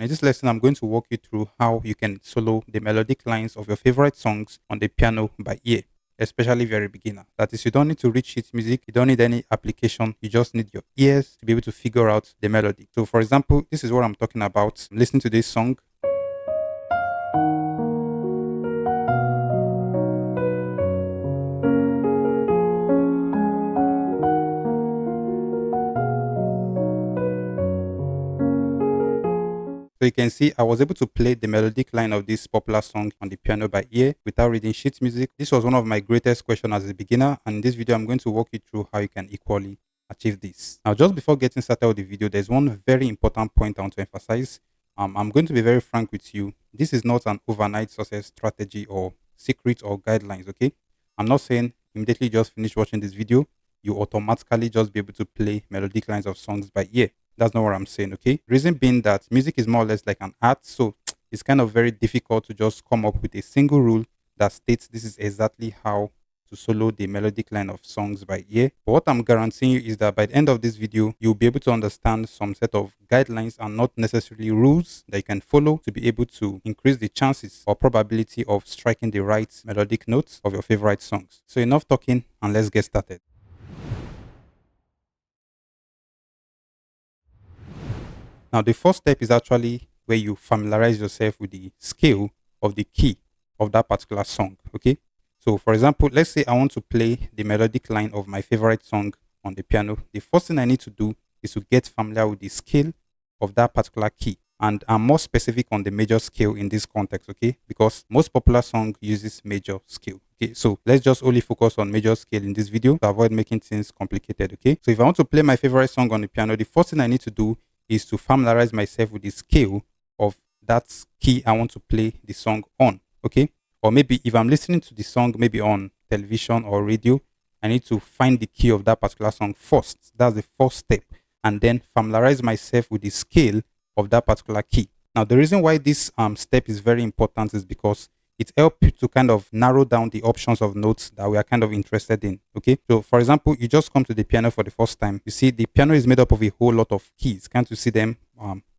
In this lesson, I'm going to walk you through how you can solo the melodic lines of your favorite songs on the piano by ear, especially if you're a beginner. That is, you don't need to read sheet music, you don't need any application, you just need your ears to be able to figure out the melody. So, for example, this is what I'm talking about. Listen to this song. So you can see I was able to play the melodic line of this popular song on the piano by ear without reading sheet music. This was one of my greatest questions as a beginner, and in this video I'm going to walk you through how you can equally achieve this. Now, just before getting started with the video, there's one very important point I want to emphasize. I'm going to be very frank with you. This is not an overnight success strategy or secret or guidelines, okay? I'm not saying immediately just finish watching this video, you automatically just be able to play melodic lines of songs by ear. That's not what I'm saying, okay? Reason being that music is more or less like an art, so it's kind of very difficult to just come up with a single rule that states this is exactly how to solo the melodic line of songs by ear. But what I'm guaranteeing you is that by the end of this video, you'll be able to understand some set of guidelines and not necessarily rules that you can follow to be able to increase the chances or probability of striking the right melodic notes of your favorite songs. So enough talking and let's get started. Now, the first step is actually where you familiarize yourself with the scale of the key of that particular song, okay? So, for example, let's say I want to play the melodic line of my favorite song on the piano. The first thing I need to do is to get familiar with the scale of that particular key. And I'm more specific on the major scale in this context, okay? Because most popular song uses major scale, okay? So let's just only focus on major scale in this video to avoid making things complicated, okay? So if I want to play my favorite song on the piano, the first thing I need to do is to familiarize myself with the scale of that key I want to play the song on, okay? Or maybe if I'm listening to the song maybe on television or radio, I need to find the key of that particular song first. That's the first step. And then familiarize myself with the scale of that particular key. Now, the reason why this step is very important is because it helps you to kind of narrow down the options of notes that we are kind of interested in, okay? So, for example, you just come to the piano for the first time. You see the piano is made up of a whole lot of keys. Can't you see them?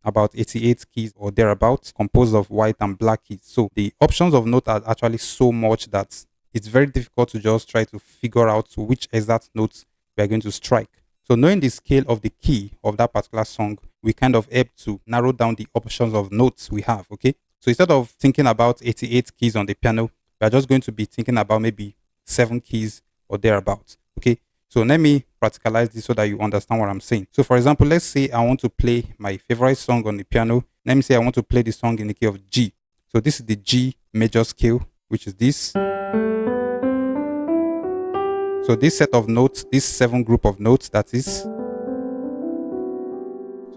About 88 keys or thereabouts, composed of white and black keys. So the options of note are actually so much that it's very difficult to just try to figure out which exact notes we are going to strike. So knowing the scale of the key of that particular song, we kind of help to narrow down the options of notes we have, okay? So instead of thinking about 88 keys on the piano, we are just going to be thinking about maybe 7 keys or thereabouts, okay? So let me practicalize this so that you understand what I'm saying. So for example, let's say I want to play my favorite song on the piano. Let me say I want to play the song in the key of G. So this is the G major scale, which is this. So this set of notes, this 7 group of notes, that is. So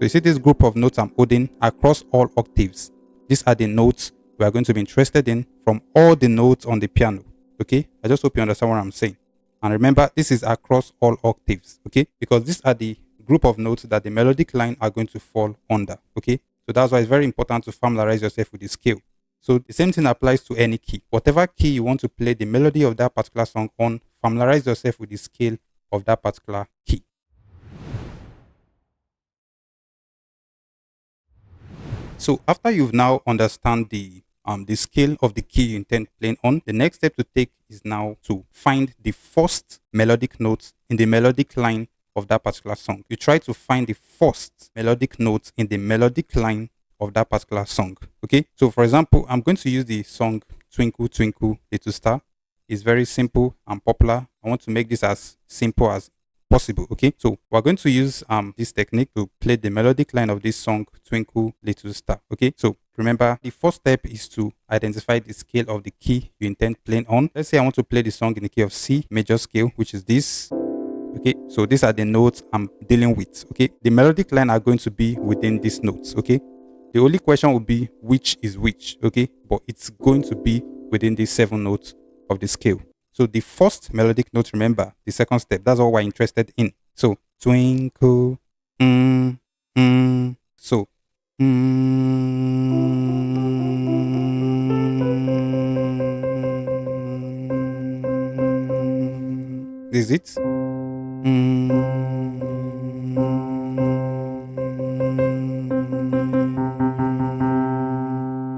you see this group of notes I'm holding across all octaves. These are the notes we are going to be interested in from all the notes on the piano, okay? I just hope you understand what I'm saying. And remember, this is across all octaves, okay? Because these are the group of notes that the melodic line are going to fall under, okay? So that's why it's very important to familiarize yourself with the scale. So the same thing applies to any key. Whatever key you want to play the melody of that particular song on, familiarize yourself with the scale of that particular key. So after you've now understand the scale of the key you intend playing on, the next step to take is now to find the first melodic note in the melodic line of that particular song. You try to find the first melodic note in the melodic line of that particular song, okay? So for example, I'm going to use the song Twinkle Twinkle Little Star. It's very simple and popular. I want to make this as simple as possible, okay? So we're going to use this technique to play the melodic line of this song Twinkle Little Star, okay? So remember, the first step is to identify the scale of the key you intend playing on. Let's say I want to play the song in the key of C major scale, which is this, okay? So these are the notes I'm dealing with, okay? The melodic line are going to be within these notes, okay? The only question will be which is which, okay? But it's going to be within these 7 notes of the scale. So the first melodic note, remember, the second step, that's all we're interested in. So twinkle, so this is it.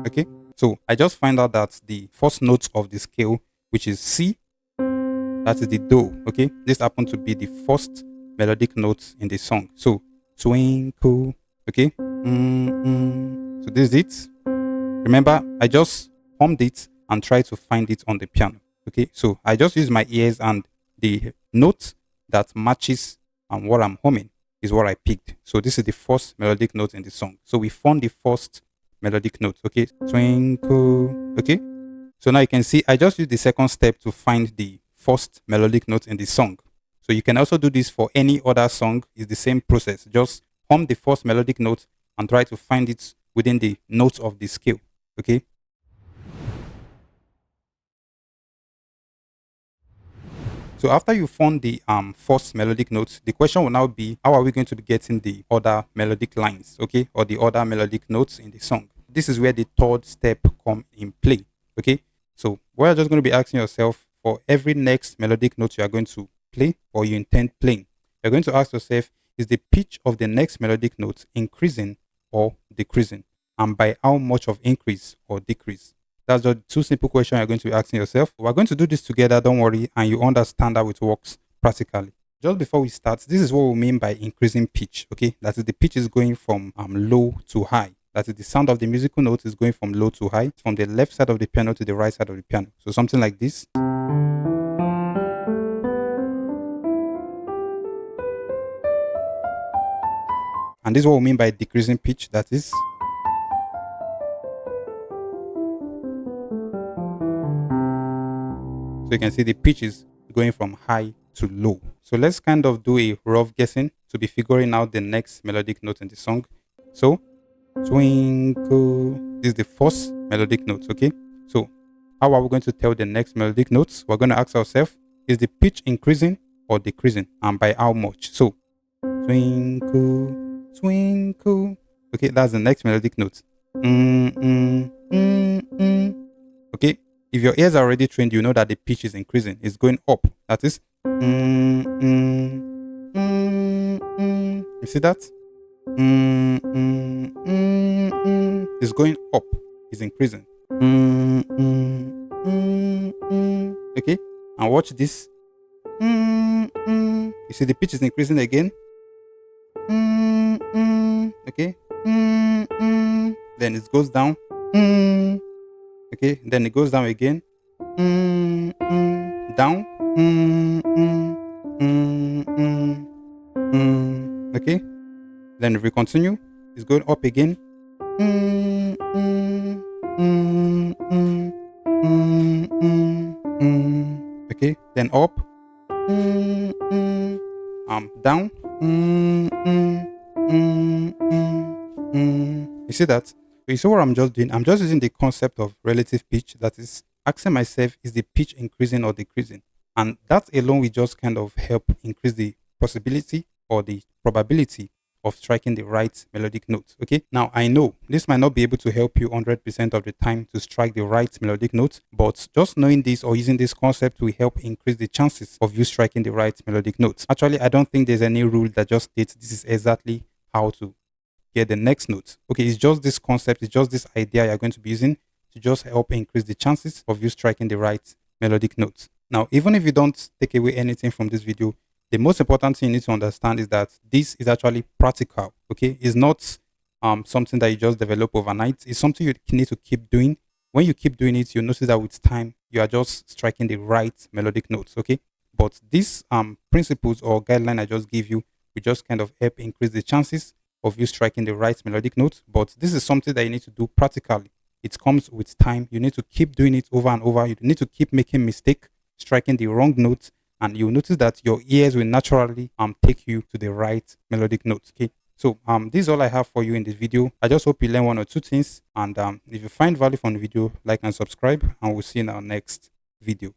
Okay, so I just find out that the first note of the scale, which is C, that is the do. Okay, this happened to be the first melodic note in the song. So twinkle. Okay, so this is it. Remember, I just hummed it and tried to find it on the piano. Okay, so I just use my ears, and the note that matches what I'm humming is what I picked. So this is the first melodic note in the song. So we found the first melodic note. Okay, twinkle. Okay, so now you can see I just use the second step to find the first melodic note in the song. So you can also do this for any other song. It's the same process. Just hum the first melodic note and try to find it within the notes of the scale. Okay. So after you found the first melodic notes, the question will now be, how are we going to be getting the other melodic lines, okay, or the other melodic notes in the song? This is where the third step come in play, okay? So we're just going to be asking yourself, for every next melodic note you are going to play or you intend playing, you're going to ask yourself, is the pitch of the next melodic note increasing or decreasing? And by how much of increase or decrease? That's just two simple questions you're going to be asking yourself. We're going to do this together, don't worry, and you understand how it works practically. Just before we start, this is what we mean by increasing pitch, okay? That is, the pitch is going from low to high. That is, the sound of the musical note is going from low to high, from the left side of the piano to the right side of the piano. So something like this. And this is what we mean by decreasing pitch. That is, so you can see the pitch is going from high to low. So let's kind of do a rough guessing to be figuring out the next melodic note in the song. So twinkle, this is the first melodic note, okay? So how are we going to tell the next melodic notes? We're going to ask ourselves, is the pitch increasing or decreasing, and by how much? So twinkle, twinkle, okay, that's the next melodic note. Okay, if your ears are already trained, you know that the pitch is increasing. It's going up. That is, you see that? It's going up. It's increasing. Okay, and watch this. You see the pitch is increasing again. Okay. Then it goes down. Okay, then it goes down again. Down. Okay, then if we continue, it's going up again. Okay, then up. Down. You see that? You see what I'm just doing? I'm just using the concept of relative pitch. That is, asking myself, is the pitch increasing or decreasing? And that alone will just kind of help increase the possibility or the probability of striking the right melodic note. Okay, now I know this might not be able to help you 100% of the time to strike the right melodic note, but just knowing this or using this concept will help increase the chances of you striking the right melodic notes. Actually, I don't think there's any rule that just states this is exactly how to get the next note. Okay, it's just this concept, it's just this idea you're going to be using to just help increase the chances of you striking the right melodic notes. Now, even if you don't take away anything from this video, the most important thing you need to understand is that this is actually practical. Okay, it's not something that you just develop overnight. It's something you need to keep doing. When you keep doing it, you notice that with time you are just striking the right melodic notes. Okay, but these principles or guideline I just give you will just kind of help increase the chances of you striking the right melodic note. But this is something that you need to do practically. It comes with time. You need to keep doing it over and over. You need to keep making mistakes, striking the wrong notes, and you'll notice that your ears will naturally take you to the right melodic notes. Okay, so this is all I have for you in this video. I just hope you learn one or two things, and if you find value from the video, like and subscribe, and we'll see you in our next video.